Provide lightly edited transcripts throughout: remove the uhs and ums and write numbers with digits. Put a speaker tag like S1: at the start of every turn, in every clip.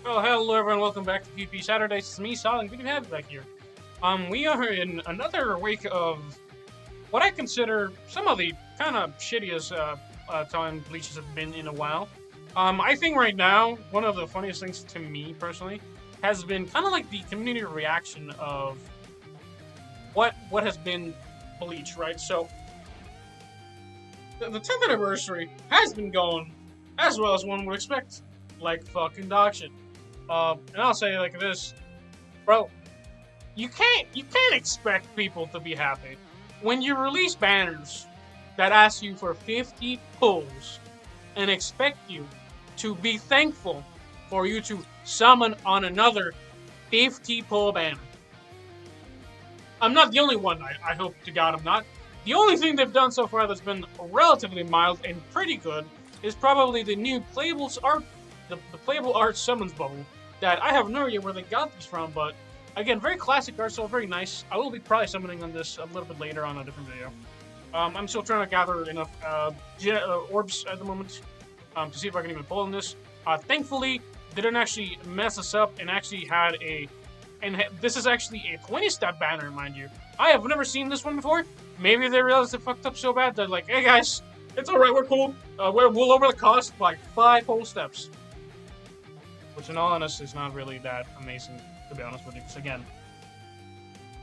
S1: Well, hello everyone, welcome back to PvP Saturdays. It's me, Solid. Good to have you back here. We are in another week of what I consider some of the kind of shittiest time Bleaches have been in a while. I think right now, one of the funniest things to me personally has been kind of like the community reaction of what has been Bleach, right? So, the 10th anniversary has been going as well as one would expect, like fucking dog shit. And I'll say like this, bro. You can't expect people to be happy when you release banners that ask you for 50 pulls and expect you to be thankful for you to summon on another 50 pull banner. I'm not the only one. I hope to God I'm not. The only thing they've done so far that's been relatively mild and pretty good is probably the new playable art, the playable art summons bubble. That I have no idea where they got these from, but again, very classic art, so very nice. I will be probably summoning on this a little bit later on a different video. I'm still trying to gather enough orbs at the moment to see if I can even pull on this. Thankfully, they didn't actually mess us up and actually had a... this is actually a 20-step banner, mind you. I have never seen this one before. Maybe they realized they fucked up so bad, they're like, hey guys, it's alright, we're cool. We'll lower the cost by 5 whole steps. Which in all honesty is not really that amazing, to be honest with you, because again,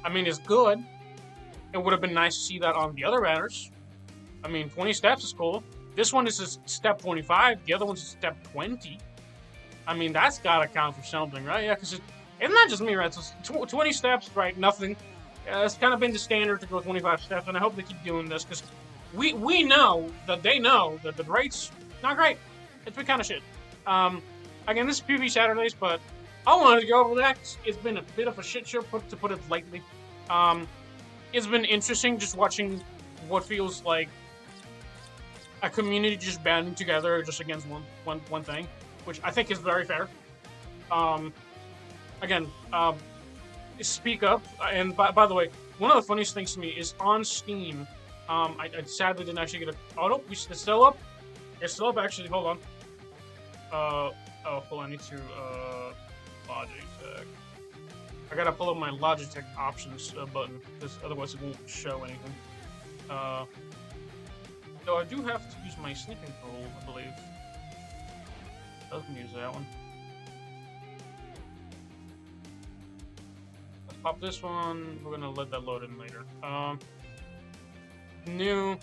S1: I mean, it's good. It would have been nice to see that on the other banners. I mean, 20 steps is cool. This one is a step 25, the other one's a step 20. I mean, that's gotta count for something, right? Yeah, because it's not just me, right? So 20 steps, right? Nothing. It's kind of been the standard to go 25 steps, and I hope they keep doing this, because we know that they know that the rate's not great. It's been kind of shit. Again, this is PvP Saturdays, but I wanted to go over that. It's been a bit of a shit show, to put it lightly. It's been interesting just watching what feels like a community just banding together just against one thing, which I think is very fair. Again, speak up. And by the way, one of the funniest things to me is on Steam. I sadly didn't actually get a... Oh, no, it's still up. It's still up, actually. Hold on. Oh, hold on, I need to, Logitech. I gotta pull up my Logitech options button, because otherwise it won't show anything. So I do have to use my snipping tool, I believe. I can use that one. Let's pop this one. We're gonna let that load in later. New.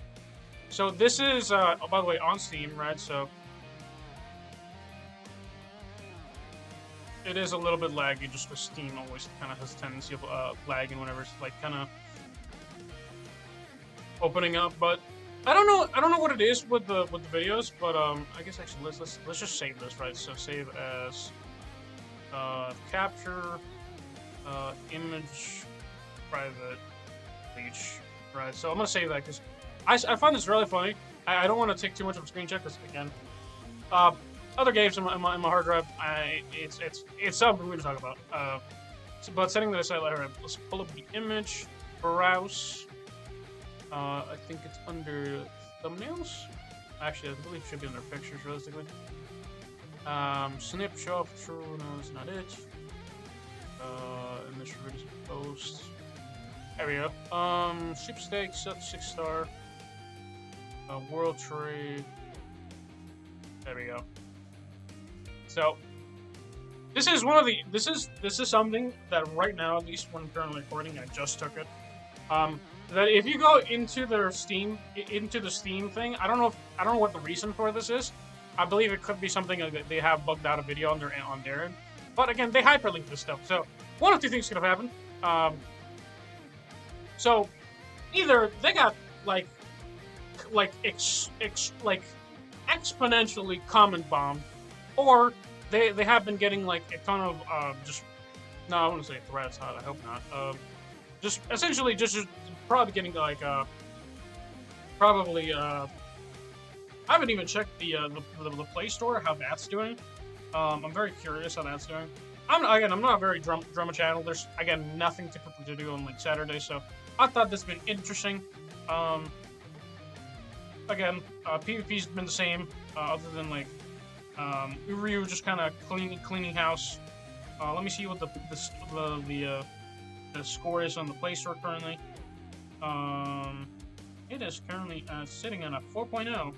S1: So this is, oh, by the way, on Steam, right? So it is a little bit laggy, just because Steam always kind of has a tendency of lagging whenever it's like kind of opening up. But I don't know what it is with the videos. But I guess actually let's just save this, right? So save as capture image private Bleach, right? So I'm gonna save that because I find this really funny. I don't want to take too much of a screen check because again, other games in my hard drive, it's something we to talk about. But setting that aside, let's pull up the image, browse. I think it's under thumbnails. Actually, I believe it should be under pictures, realistically. Snip, show off, true, no, that's not it. Image release post. There we go. Sweepstakes, 6-star. World trade. There we go. So, this is one of the, this is something that right now, at least when I'm currently recording, I just took it. That if you go into their Steam, into the Steam thing, I don't know what the reason for this is. I believe it could be something that they have bugged out a video on their end. But again, they hyperlink this stuff. So, one of two things could have happened. So, either they got like exponentially comment bombed, or they have been getting like a ton of just, no, I wouldn't say threats. I hope not. Just essentially just probably getting like probably I haven't even checked the Play Store, how that's doing. I'm very curious how that's doing. I'm not a very drama channel. There's again nothing typically to do on like Saturday, so I thought this would be interesting. Again, PvP's been the same, other than like Uryu just kind of cleaning house. Let me see what the score is on the Play Store currently. It is currently sitting on a 4.0.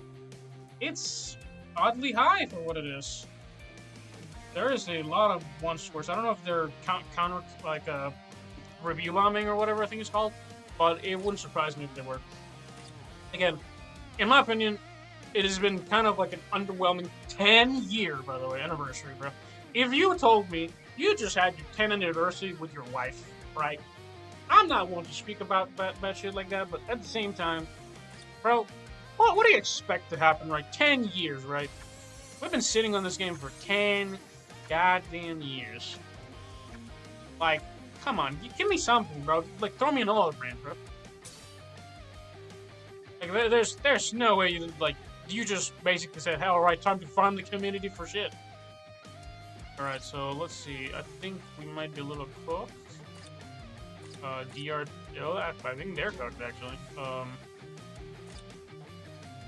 S1: It's oddly high for what it is. There is a lot of 1 scores. I don't know if they're counter like review bombing or whatever I think it's called, but it wouldn't surprise me if they were. Again, in my opinion, it has been kind of like an underwhelming 10-year, by the way, anniversary, bro. If you told me you just had your 10th anniversary with your wife, right? I'm not one to speak about shit like that, but at the same time, bro, what do you expect to happen, right? 10 years, right? We've been sitting on this game for 10 goddamn years. Like, come on, give me something, bro. Like, throw me an hologram, bro. Like, there's no way you just basically said, "Hell, alright, time to farm the community for shit." Alright, so let's see. I think we might be a little cooked. DR, I think they're cooked actually.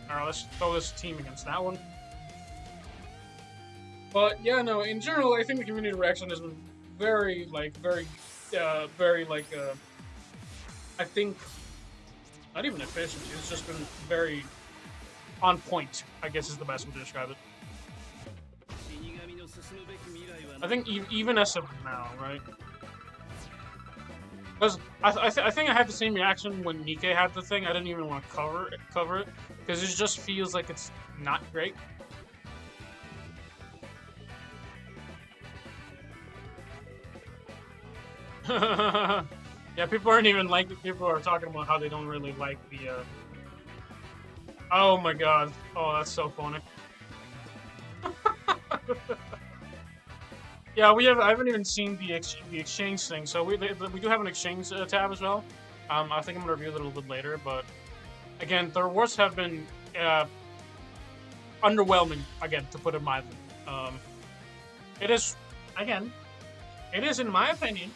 S1: Alright, let's throw this team against that one. But yeah, no, in general, I think the community reaction has been very, I think, not even efficient, it's just been very on point, I guess is the best way to describe it. I think even as of now, right? Because I think I had the same reaction when Nikkei had the thing. I didn't even want to cover it, because it just feels like it's not great. Yeah, people aren't even like it. People are talking about how they don't really like the, Oh my god. Oh, that's so funny. Yeah, I haven't even seen the exchange thing, so we do have an exchange tab as well. I think I'm gonna review it a little bit later, but again, the rewards have been underwhelming, again, to put it mildly. It is, again, in my opinion,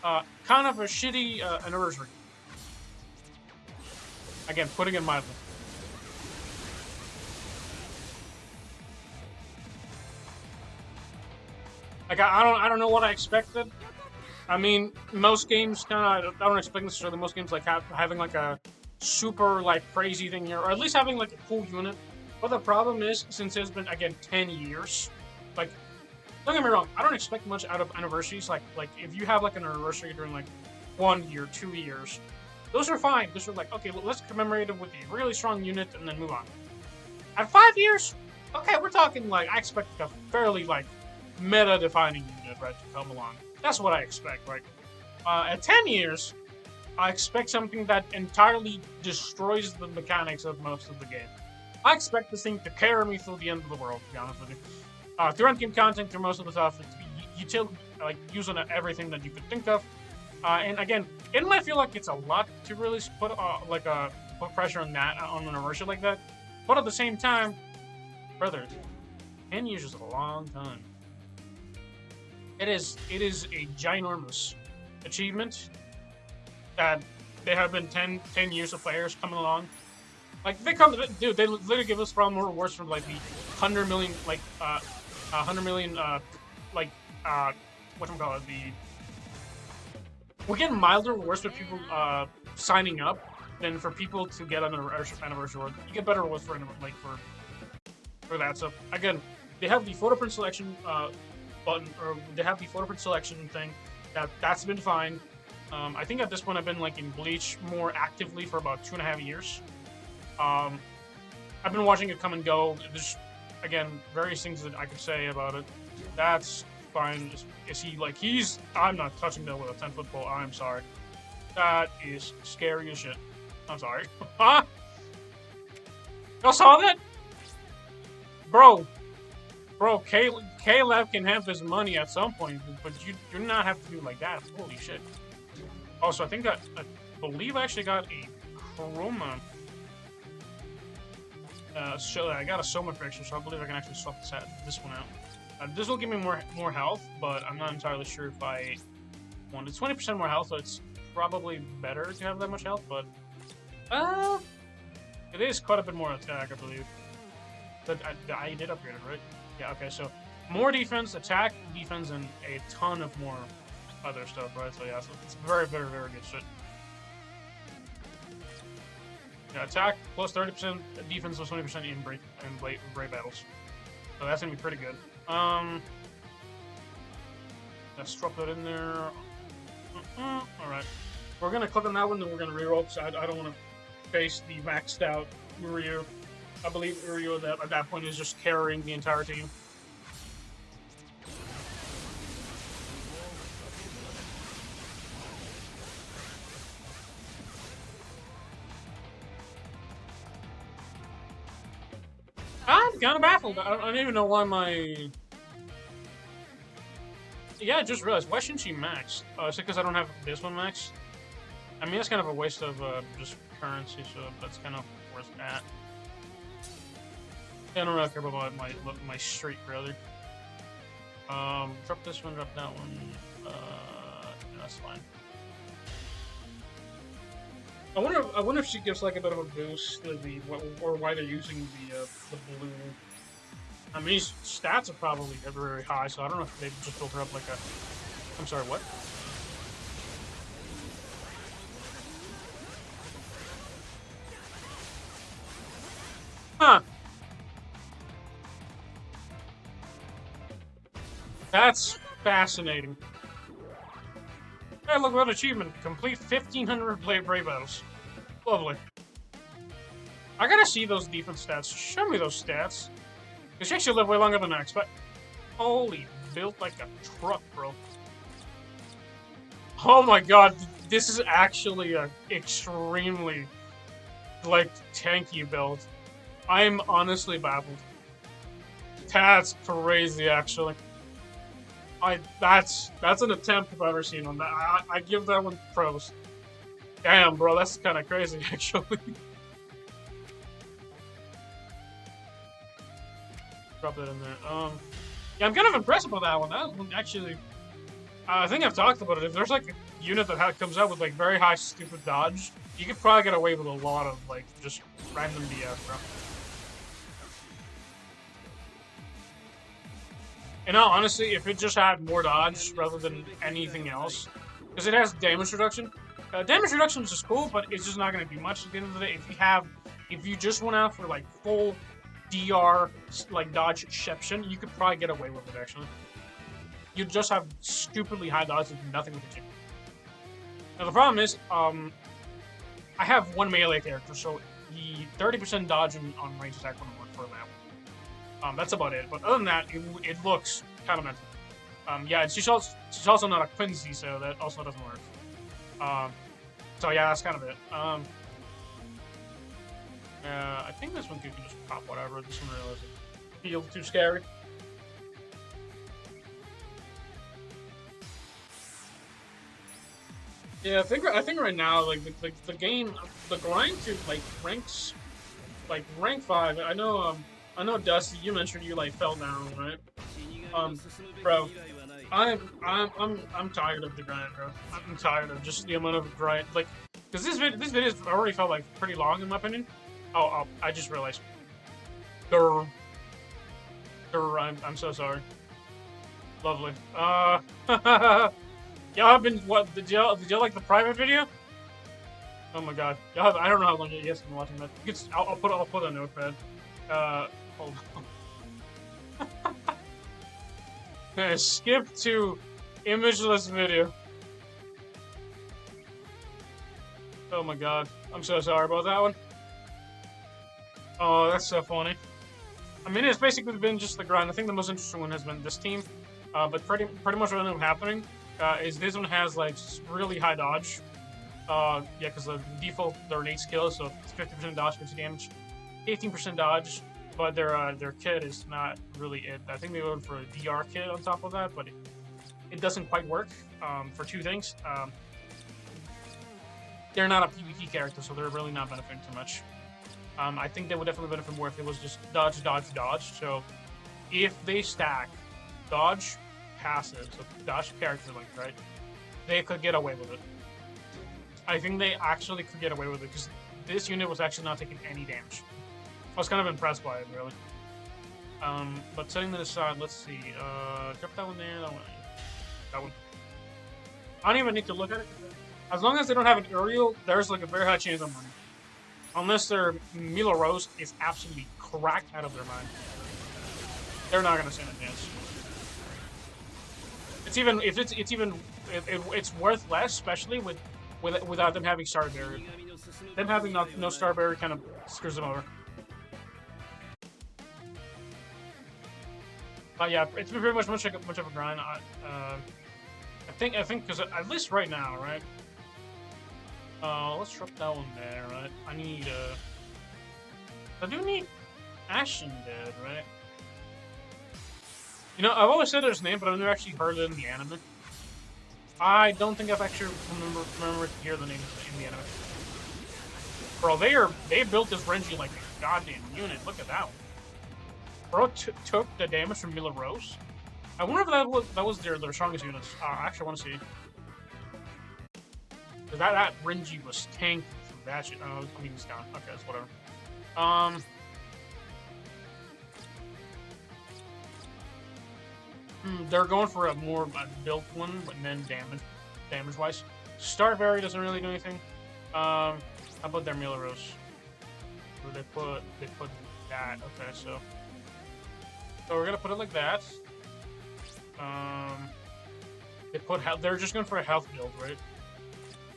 S1: kind of a shitty anniversary. Again, putting it mildly. Like, I don't know what I expected. I mean, most games kind of, I don't expect necessarily most games like having like a super like crazy thing here, or at least having like a cool unit. But the problem is, since it's been, again, 10 years, like, don't get me wrong, I don't expect much out of anniversaries. Like if you have like an anniversary during like 1 year, 2 years, those are fine. Those are like, okay, let's commemorate it with a really strong unit and then move on. At 5 years, okay, we're talking like, I expect a fairly like meta-defining unit, right, to come along. That's what I expect, right? At 10 years, I expect something that entirely destroys the mechanics of most of the game. I expect this thing to carry me through the end of the world, to be honest with you. Through endgame content, through most of the stuff, using everything that you could think of. And again, it might feel like it's a lot to really put put pressure on an anniversary like that. But at the same time, brother, 10 years is a long time. It is a ginormous achievement that there have been 10 years of players coming along. Like, they literally give us far more rewards for like the 100 million, whatchamacallit, we're getting milder rewards for people signing up than for people to get an anniversary reward. You get better rewards for that. So again, they have the photo print selection button, or they have the photo print selection thing. That's been fine. I think at this point I've been like in Bleach more actively for about 2.5 years. I've been watching it come and go. There's, again, various things that I could say about it. That's fine. Is he like, I'm not touching that with a 10-foot pole. I'm sorry. That is scary as shit. I'm sorry. Huh? Y'all saw that? Bro, Caleb can have his money at some point, but you do not have to do like that. Holy shit. Also, I believe I actually got a chroma. I got a soma fixture, so I believe I can actually swap this one out. This will give me more health, but I'm not entirely sure if I want it. 20% more health, so it's probably better to have that much health, but it is quite a bit more attack, I believe. But I did upgrade it, right? Yeah, okay, so more defense, attack, defense, and a ton of more other stuff, right? So yeah, so it's very, very, very good shit. Yeah, attack plus 30%, defense plus 20% in brave battles. So that's gonna be pretty good. Let's drop that in there. Alright. We're gonna click on that one, then we're gonna reroll, because I don't want to face the maxed out Uryu. I believe Uryu at that point is just carrying the entire team. I'm kind of baffled. I don't even know why my... Yeah, I just realized. Why shouldn't she max? Oh, is it because I don't have this one max? I mean, that's kind of a waste of just currency, so that's kind of where it's at. Yeah, I don't really care about my streak, really. Drop this one, drop that one. Yeah, that's fine. I wonder if she gives like a bit of a boost to the or why they're using the blue. I mean, his stats are probably very high, so I don't know if they just built her up like a. I'm sorry, what? Huh. That's fascinating. Hey, look at that achievement. Complete 1,500 brave battles. Lovely. I gotta see those defense stats. Show me those stats. Because she actually lived way longer than I expect. Holy, built like a truck, bro. Oh my god, this is actually a extremely, like, tanky build. I'm honestly baffled. That's crazy, actually. That's an attempt if I've ever seen one. I give that one pros. Damn, bro, that's kind of crazy, actually. Drop that in there. Yeah, I'm kind of impressed about that one. That one actually, I think I've talked about it. If there's like a unit that comes out with like very high stupid dodge, you could probably get away with a lot of like just random BS, bro. And now, honestly, if it just had more dodge rather than anything else, because it has damage reduction. Damage reduction is just cool, but it's just not going to do much at the end of the day. If you just went out for like full DR like dodge exception, you could probably get away with it. Actually, you just have stupidly high dodge and nothing with the Now the problem is, I have one melee character, so the 30% dodge on range attack wouldn't work for that. That's about it. But other than that, it looks kind of mental. Yeah, she's also not a Quincy, so that also doesn't work. So yeah, that's kind of it. I think this one you can just pop whatever. This one really doesn't feel too scary. Yeah, I think right now, like the game, the grind to like rank 5. I know Dusty, you mentioned you like fell down, right? Bro, I'm tired of the grind, bro. I'm tired of just the amount of grind, like, because this video already felt like pretty long in my opinion. Oh, I just realized. I'm so sorry. Lovely. Y'all have been, what, did y'all like the private video? Oh my god. I don't know how long you guys have been watching that. I'll put a notepad. Hold on. Skip to imageless video. Oh my god. I'm so sorry about that one. Oh, that's so funny. I mean, it's basically been just the grind. I think the most interesting one has been this team. But pretty much what ended up happening is this one has like really high dodge. Yeah, because the default their innate skill, so it's 50% dodge, 50 damage, 18% dodge. But their kit is not really it. I think they went for a DR kit on top of that, but it doesn't quite work for two things. They're not a PvP character, so they're really not benefiting too much. I think they would definitely benefit more if it was just dodge, dodge, dodge. So if they stack dodge, passive, so dodge character length, right? They could get away with it. I think they actually could get away with it because this unit was actually not taking any damage. I was kind of impressed by it, really. But setting that aside, let's see. Drop that one there, that one. That one. I don't even need to look at it. As long as they don't have an Uryu, there's like a very high chance I'm winning. Unless their Mila Rose is absolutely cracked out of their mind. They're not gonna stand a chance. It's worth less, especially without them having Star Barrier. Them having no Star Barrier kind of screws them over. But yeah, it's been very much of a grind. I think because at least right now, right? Let's drop that one there, right? I do need Ashen Dead, right? You know, I've always said his name, but I've never actually heard it in the anime. I don't think I've actually remember to hear the name in the anime. Bro, they built this Renji like a goddamn unit. Look at that one. Bro took the damage from Mila Rose. I wonder if that was their strongest units. I actually want to see. Cause that Renji was tanky from that shit. Oh, I mean, he's down. Okay, that's whatever. They're going for a more built one, but then damage-wise. Star Barrier doesn't really do anything. How about their Mila Rose? Where they put that. Okay, so we're gonna put it like that. They're just going for a health build, right?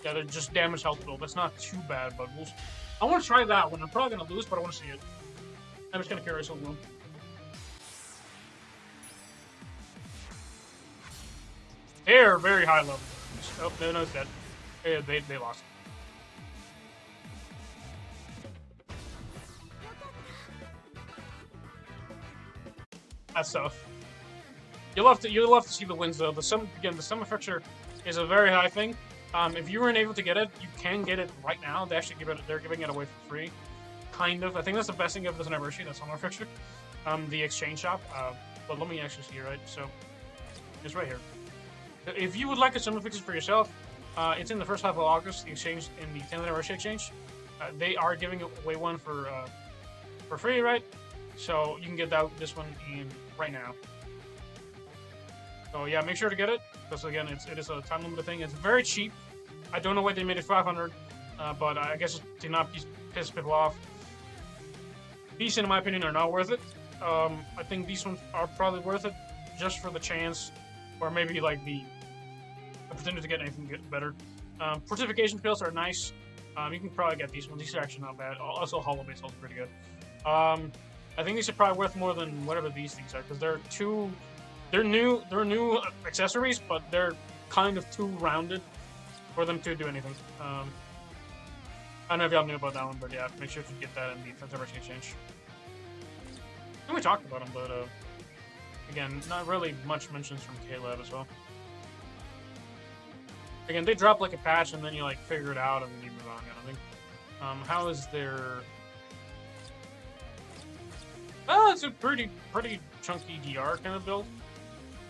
S1: Yeah, they're just damage health build. That's not too bad, but I want to try that one. I'm probably gonna lose, but I want to see it. I'm just kind of curious on them. They're very high level. Oh, no, it's dead. They lost. That's tough. You'll have to see the wins though. The sum effecture is a very high thing. If you weren't able to get it, you can get it right now. They're giving it away for free. Kind of. I think that's the best thing of this anniversary, that summer effecture. The exchange shop. But let me actually see, right? So it's right here. If you would like a summer fixes for yourself, it's in the first half of August. The exchange in the 10th anniversary exchange, they are giving away one for free, right? So you can get this one in right now. So yeah, make sure to get it because again, it is a time limited thing. It's very cheap. I don't know why they made it 500, but I guess to not piss people off. These, in my opinion, are not worth it. I think these ones are probably worth it just for the chance. Or maybe like the opportunity to get anything better. Fortification pills are nice. You can probably get these ones. These are actually not bad. Also, Hollow Base is pretty good. I think these are probably worth more than whatever these things are because they're new accessories, but they're kind of too rounded for them to do anything. I don't know if y'all knew about that one, but yeah, make sure to get that in the Federation Exchange. I think we talked about them, but again, not really much mentions from K-Lab as well. Again, they drop like a patch and then you like figure it out and then you move on, kind of thing. How is their... Oh, it's a pretty chunky DR kind of build.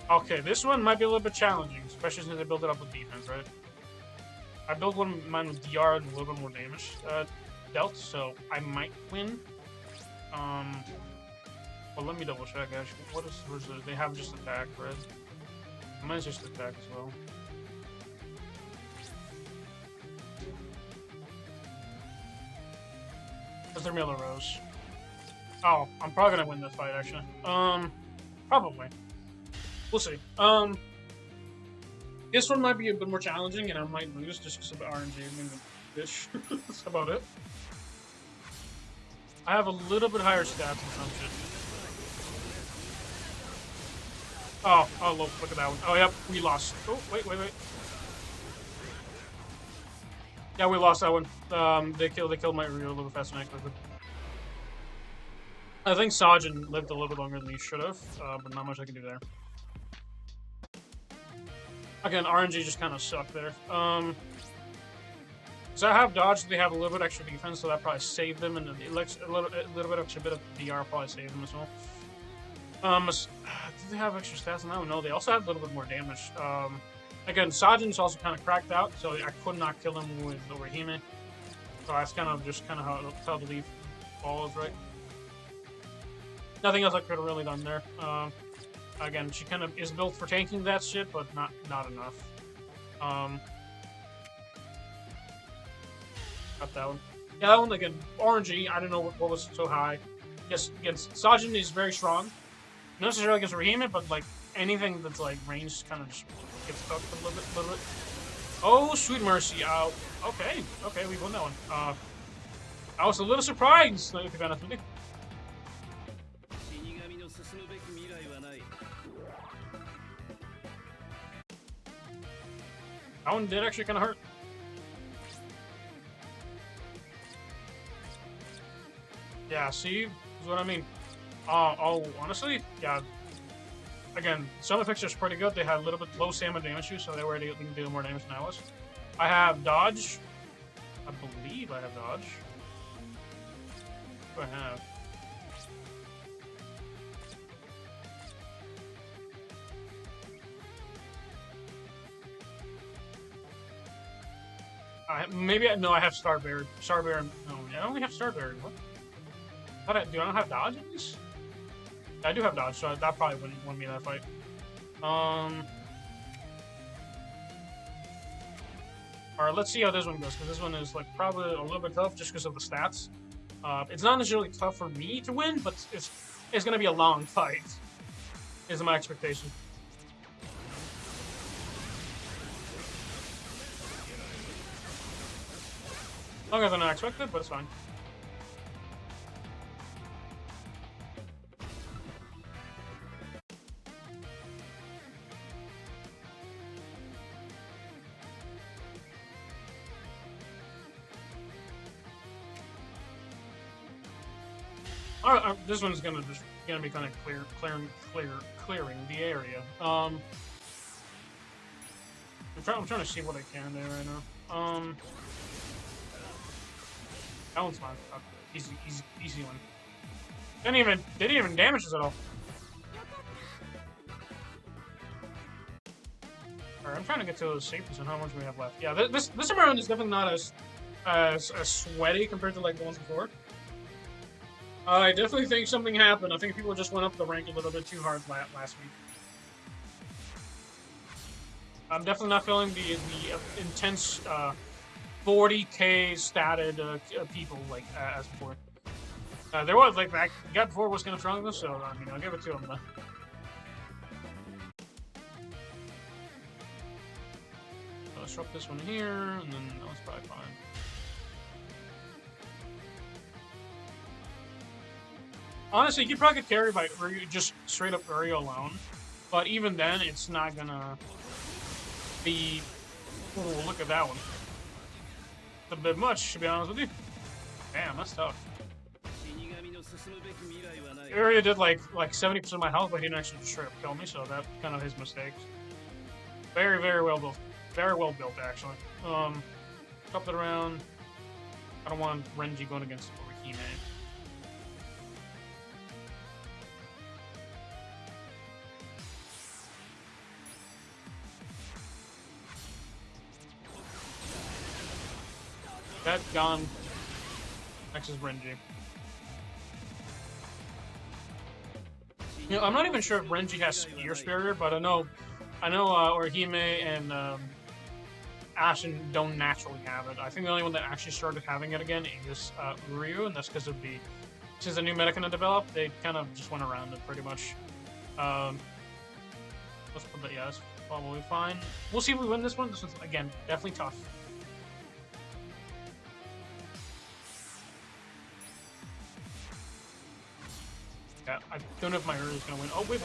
S1: Okay, this one might be a little bit challenging, especially since I build it up with defense, right? I built mine with DR and a little bit more damage dealt, so I might win. Well, let me double check actually. Where's the, they have just attack, right? Mine's just attack as well. Where's their Mila Rose? Oh, I'm probably gonna win this fight actually. Probably. We'll see. This one might be a bit more challenging and I might lose just because of the RNG and the fish. That's about it. I have a little bit higher stats and some shit. Oh, look at that one. Oh, yep, we lost. Oh, wait. Yeah, we lost that one. They killed my Uryu a little bit faster than I expected. I think Sajin lived a little bit longer than he should have, but not much I can do there. Again, RNG just kind of sucked there. So I have dodge, they have a little bit extra defense, so that probably saved them, and a little bit extra bit of DR probably saved them as well. Do they have extra stats on that one? No, they also have a little bit more damage. Again, Sajin's also kind of cracked out, so I could not kill him with Orihime. So that's kind of how the leaf falls, right? nothing else I could have really done there. Again, she kind of is built for tanking that shit, but not enough. Got that one. Yeah, that one, again, RNG, I don't know what was so high. Yes, against Sajin is very strong. Not necessarily against Orihime, but like anything that's like ranged kind of just gets stuck a little bit. Oh, sweet mercy. Okay, we won that one. I was a little surprised, to be honest with you. That one did actually kind of hurt. Yeah, see? Is what I mean. Oh, honestly, yeah. Again, some of the pictures pretty good. They had a little bit low stamina damage too, so they were able to do more damage than I was. I have dodge. I believe I have dodge. What do I have? No, I have Starbear. Starbear, no, I only have Starbear. What? Do I not have dodge at least? I do have dodge, so that probably wouldn't win me that fight. Alright, let's see how this one goes, because this one is like probably a little bit tough just because of the stats. It's not necessarily tough for me to win, but it's gonna be a long fight, is my expectation. Longer than I expected, but it's fine. Alright, this one's gonna be kind of clearing the area. I'm trying to see what I can there right now. That one's fine. Easy one. Didn't even damage us at all. Alright, I'm trying to get to those safeties and how much we have left. Yeah, this time around is definitely not as sweaty compared to like the ones before. I definitely think something happened. I think people just went up the rank a little bit too hard last week. I'm definitely not feeling the intense 40k statted people like as before. There was like that guy before was kind of strong though, so I mean I'll give it to him though. Let's drop this one here, and then that was probably fine. Honestly, you could probably get carried by Uryu, just straight up Uryu alone. But even then, it's not gonna be... Oh, look at that one. It's a bit much, to be honest with you. Damn, that's tough. Uryu did like 70% of my health, but he didn't actually just straight up kill me, so that's kind of his mistake. Very, very well built. Very well built, actually. Top it around. I don't want Renji going against Orihime. That gone. Next is Renji. You know, I'm not even sure if Renji has Spear Spirit, but I know Orihime and Ashen don't naturally have it. I think the only one that actually started having it again is Uryu, and that's because of since the new meta kind of developed, they kind of just went around it pretty much. Let's put that. Yeah, that's probably fine. We'll see if we win this one. This one's again definitely tough. Yeah, I don't know if my Uryu is gonna win. Oh wait,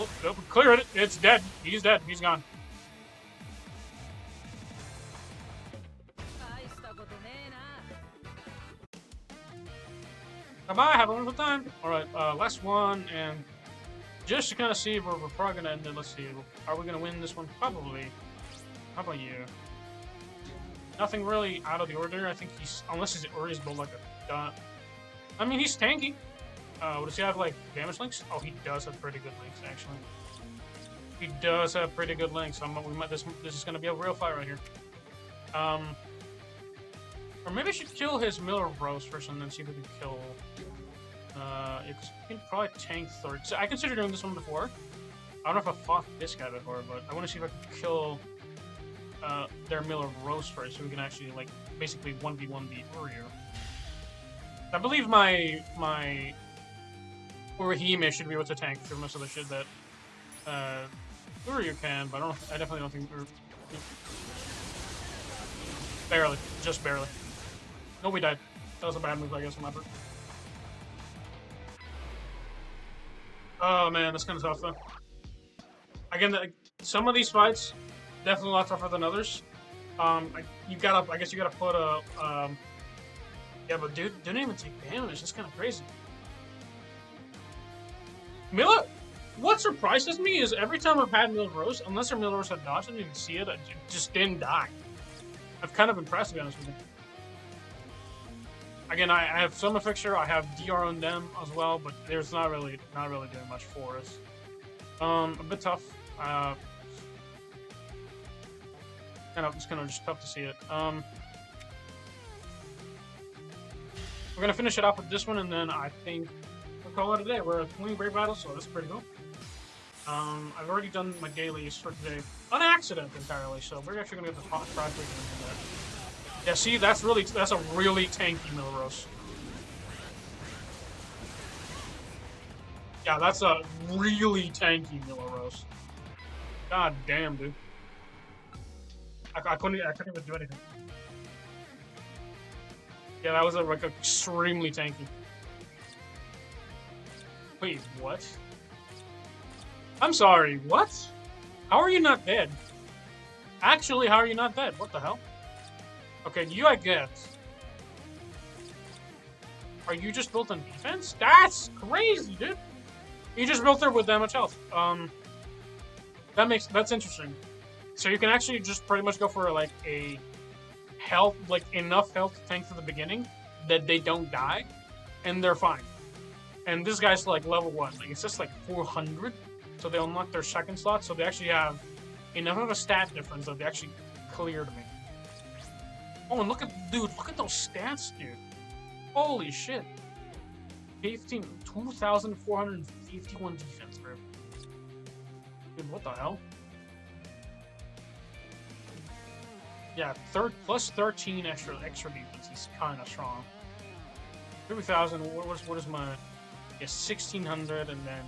S1: clear it. It's dead. He's dead. He's gone. Bye-bye, have a wonderful time. Alright, last one, and just to kind of see where we're probably gonna end it, let's see. Are we gonna win this one? Probably. How about you? Nothing really out of the order. I think unless his Uryu's built like a dot. I mean, he's tanky. Does he have, like, damage links? Oh, he does have pretty good links, actually. He does have pretty good links, so this is gonna be a real fight right here. Or maybe I should kill his Miller Bros first and then see if we can kill You can probably tank third. So I considered doing this one before. I don't know if I fought this guy before, but I want to see if I can kill their Mill of Rose first, so we can actually like basically 1v1 the Uryu. I believe my Orihime should be able to tank through most of the shit that Uryu can, but I definitely don't think barely, just barely. No, we died. That was a bad move, I guess, on my part. Oh man, that's kind of tough though. Again, some of these fights definitely a lot tougher than others. I guess you gotta put a yeah, but dude didn't even take damage. It's kind of crazy. Mila, what surprises me is every time I've had Mila Rose, unless her Mila Rose had dodged, I didn't even see it. I just didn't die. I'm kind of impressed, to be honest with you. Again, I have Summer Fixture, I have DR on them as well, but there's not really doing much for us. A bit tough. It's kind of just tough to see it. We're gonna finish it off with this one, and then I think we'll call it a day. We're at 20 Brave Battles, so that's pretty cool. I've already done my dailies for today on accident entirely, so we're actually gonna get the hot project into that. Yeah, see, that's a really tanky Milrose. Yeah, that's a really tanky Milrose. God damn, dude. I couldn't even do anything. Yeah, that was like extremely tanky. Wait, what? I'm sorry, what? How are you not dead? Actually, how are you not dead? What the hell? Okay, you I get. Are you just built on defense? That's crazy, dude. You just built her with that much health. That's interesting. So you can actually just pretty much go for like a health, like enough health to tank to the beginning that they don't die, and they're fine. And this guy's like level 1, like it's just like 400, so they unlock their second slot, so they actually have enough of a stat difference that they actually cleared me. Oh, and look at those stats, dude. Holy shit. 2,451 defense, bro. Dude, what the hell? Yeah, plus 13 extra defense. He's kind of strong. 3,000. What is my? Yeah, 1,600, and then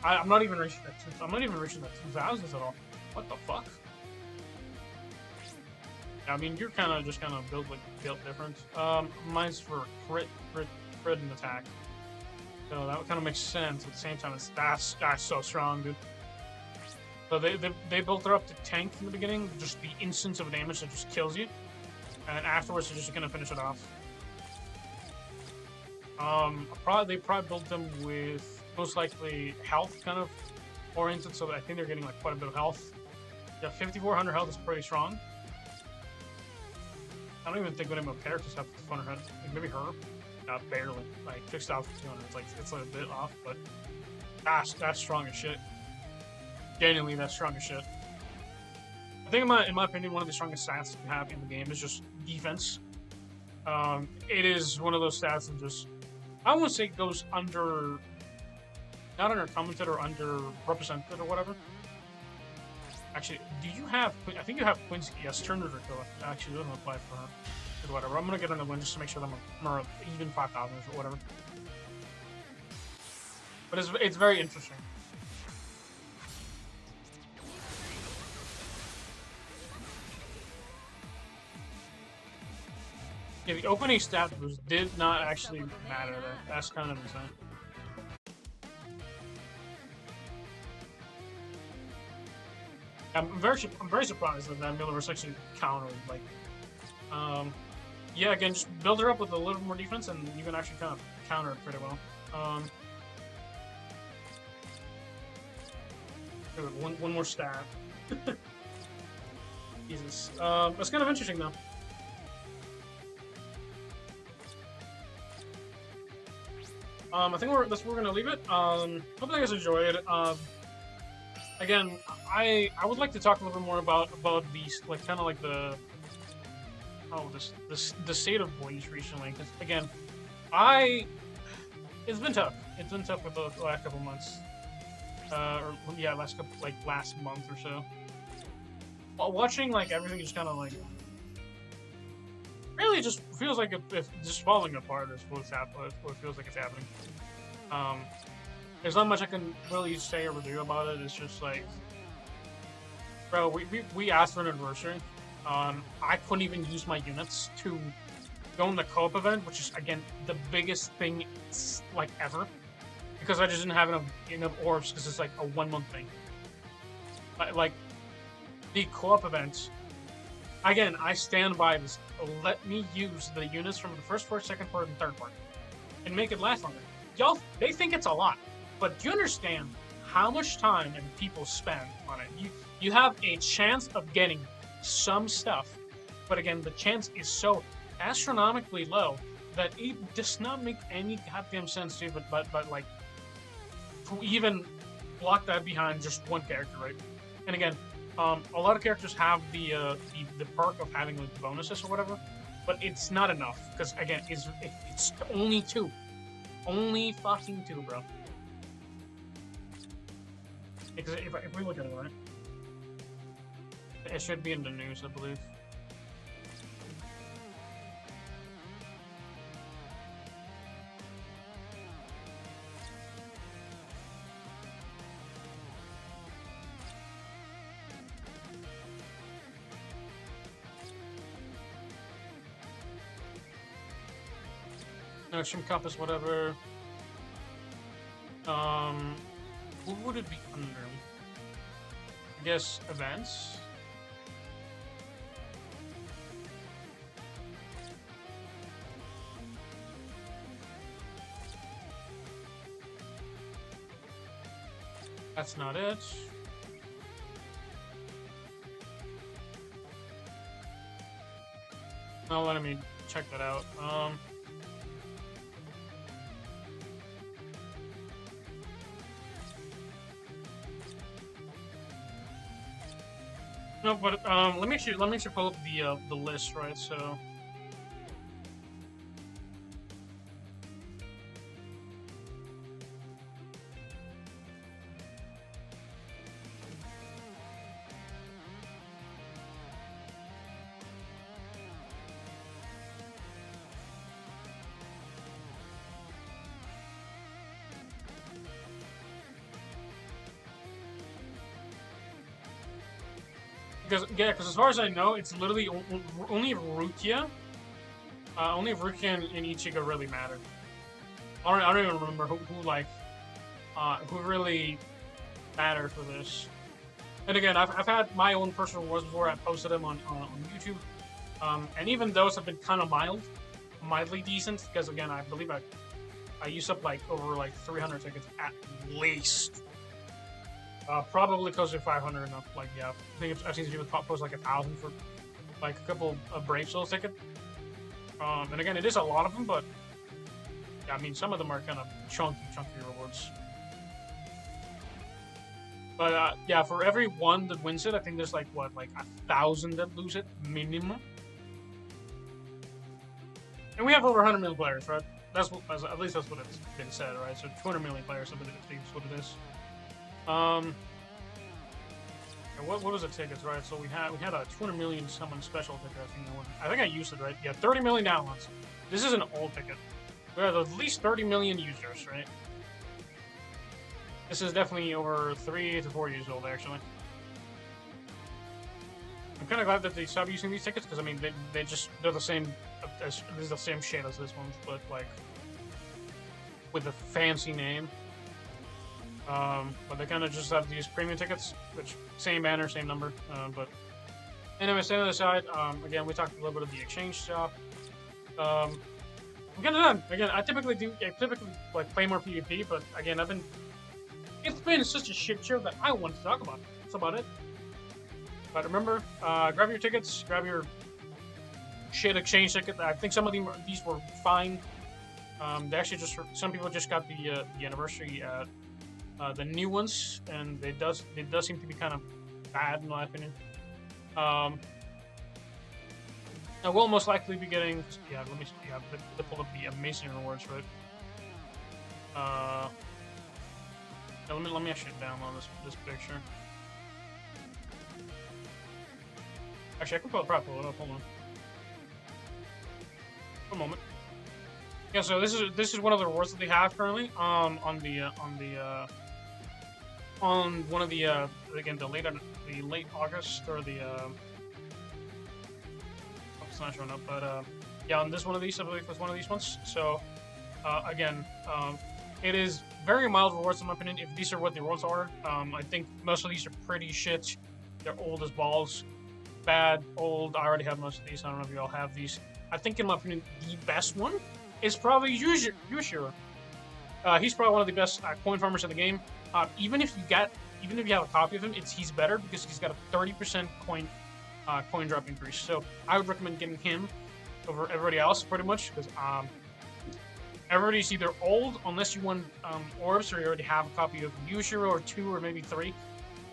S1: I'm not even reaching that. I'm not even reaching that 2,000s at all. What the fuck? I mean, you're kind of built different. Mine's for crit and attack. So that kind of makes sense. At the same time, that's so strong, dude. So they built her up to tank in the beginning, just the instance of damage that just kills you, and afterwards they're just gonna finish it off. They probably built them with most likely health kind of oriented, so I think they're getting like quite a bit of health. Yeah, 5,400 health is pretty strong. I don't even think any of my characters have 500 health. Like maybe her, barely. Like 6,200. It's like a bit off, but that's strong as shit. Genuinely, that's strong as shit. I think in my opinion, one of the strongest stats you can have in the game is just defense. It is one of those stats that just, I won't say goes under, not under commented or under represented or whatever. Actually, do you have, I think you have Quincy. Yes, turn her to kill. Actually, doesn't apply for her. Or whatever. I'm gonna get another one just to make sure that I'm even 5,000 or whatever. But it's very interesting. Yeah, the opening stat boost did not actually matter there. That's kind of insane. I'm very surprised that Miller's actually countered. Like, yeah, again, just build her up with a little more defense, and you can actually kind of counter it pretty well. One more stat. Jesus, that's kind of interesting though. I think that's where we're gonna leave it. Hope you guys enjoyed. Again, I would like to talk a little bit more about these, like, kind of like the state of Bleach recently. Because again, It's been tough. It's been tough for the last couple months. Or yeah, last month or so. While watching like everything just kind of like really just feels like it's just falling apart. Is what's happening. What it feels like it's happening. There's not much I can really say or do about it. It's just like, bro, we asked for an anniversary. I couldn't even use my units to go in the co-op event, which is again the biggest thing like ever, because I just didn't have enough orbs because it's like a 1 month thing. Like the co-op events. Again, I stand by this. Let me use the units from the first part, second part, and third part, and make it last longer. Y'all, they think it's a lot, but do you understand how much time and people spend on it? You have a chance of getting some stuff, but again, the chance is so astronomically low that it does not make any goddamn sense to you. But like, to even block that behind just one character, right? And again, a lot of characters have the perk of having like bonuses or whatever, but it's not enough because again, it's only two. Only fucking two, bro. Because if we look at it, right? It should be in the news, I believe. No, Shim Compass, whatever. What would it be under? I guess events. That's not it. Now let me check that out. No, but let me actually pull up the list, right? So. Because as far as I know, it's literally only Rukia. Only Rukia and Ichigo really matter. I don't even remember who really mattered for this. And again, I've had my own personal wars before. I posted them on YouTube, and even those have been kind of mildly decent. Because again, I believe I used up like over like 300 tickets at least. Probably closer to 500 enough. Like, yeah, I think I've seen people post like 1,000 for like a couple of Brave Souls tickets. And again, it is a lot of them, but yeah, I mean, some of them are kind of chunky rewards. But yeah, for every one that wins it, I think there's like what, like 1,000 that lose it minimum. And we have over 100 million players, right? At least that's what it's been said, right? So 200 million players, I believe is what it is. What was the tickets, right? So we had a 200 million summon special ticket. I think I used it, right? Yeah, 30 million downloads. This is an old ticket. We have at least 30 million users, right? This is definitely over 3 to 4 years old, actually. I'm kind of glad that they stopped using these tickets because I mean they're the same the same shit as this one, but like with a fancy name. But they kind of just have to use premium tickets, which same banner, same number. But anyway, staying on the side, again, we talked a little bit of the exchange shop. I'm kind of done. Again, I typically like play more PvP, but again, it's been such a shit show that I want to talk about it. That's about it. But remember, grab your tickets, grab your shit exchange ticket. I think some of these were fine. They actually some people just got the anniversary at the new ones, and it does seem to be kind of bad in my opinion. I will most likely be getting. Yeah, let me pull up the amazing rewards, right? Yeah, let me actually download this picture. Actually, I can probably pull it up. Hold on. One moment. Yeah, so this is one of the rewards that they have currently on one of the again the late August or the it's not showing up, but yeah, on this one of these, I believe was one of these ones. So again, it is very mild rewards in my opinion. If these are what the rewards are, I think most of these are pretty shit. They're old as balls, bad, old. I already have most of these. I don't know if you all have these. I think in my opinion, the best one is probably Yushiro. He's probably one of the best coin farmers in the game. Even if you have a copy of him, he's better because he's got a 30% coin drop increase. So I would recommend getting him over everybody else pretty much because everybody's either old unless you won orbs or you already have a copy of Yushiro or 2 or maybe 3.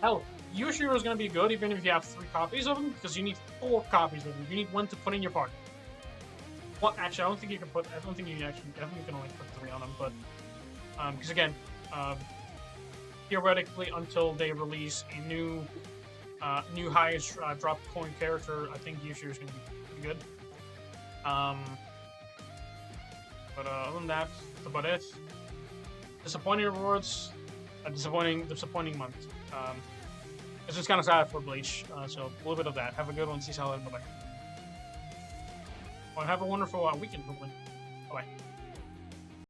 S1: Hell, Yushiro is going to be good even if you have 3 copies of him because you need 4 copies of him. You need 1 to put in your party. Well, actually, I don't think you can put. I don't think you can only put 3 on them, but because again, theoretically, until they release a new highest drop coin character, I think Yushiro is going to be pretty good. But other than that, that's about it. Disappointing rewards, disappointing month. It's just kind of sad for Bleach. So a little bit of that. Have a good one. See you later. Bye bye. Well, have a wonderful weekend, everyone. Bye bye.